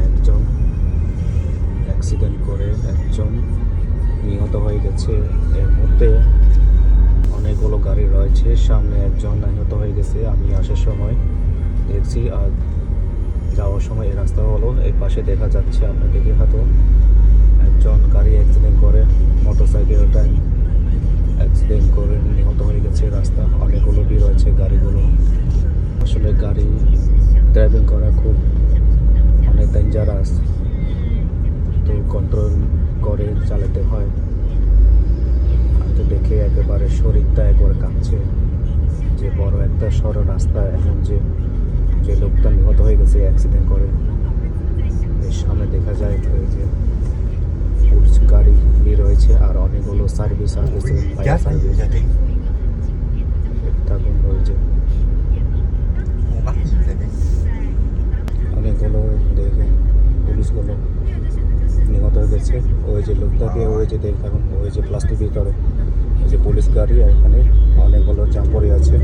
একজন অ্যাক্সিডেন্ট করে একজন নিহত হয়ে গেছে। এর মধ্যে অনেকগুলো গাড়ি রয়েছে, সামনে একজন নিহত হয়ে গেছে। আমি আসার সময় দেখছি, আর যাওয়ার সময় এই রাস্তা হলো এই পাশে দেখা যাচ্ছে, আপনি দেখে হয়তো একজন গাড়ি অ্যাক্সিডেন্ট করে, মোটরসাইকেলটা অ্যাক্সিডেন্ট করে নিহত হয়ে গেছে। রাস্তা অনেকগুলো ভিড় রয়েছে গাড়িগুলো। আসলে গাড়ি ড্রাইভিং করা খুব অনেক ডেঞ্জারাস, তো কন্ট্রোল করে চালাতে হয়। আমি তো দেখে একেবারে শরীরটা একবারে কাঁপছে, যে বড় একটা সড়ক রাস্তা, এমন যে লোকটা নিহত হয়ে গেছে অ্যাক্সিডেন্ট করে। এর সামনে দেখা যায় যে পুলিশ গাড়ি ভিড় রয়েছে, আর অনেকগুলো সার্ভিস আসতেছে, থাকুন রয়েছে অনেকগুলো দেখে পুলিশগুলো নিহত হয়ে গেছে। ওই যে লোকটাকে ওই যে দেখ থাকুন, ওই যে প্লাস্টিক ভিতরে ওই যে পুলিশ গাড়ি, এখানে অনেকগুলো জাম পড়ে আছে।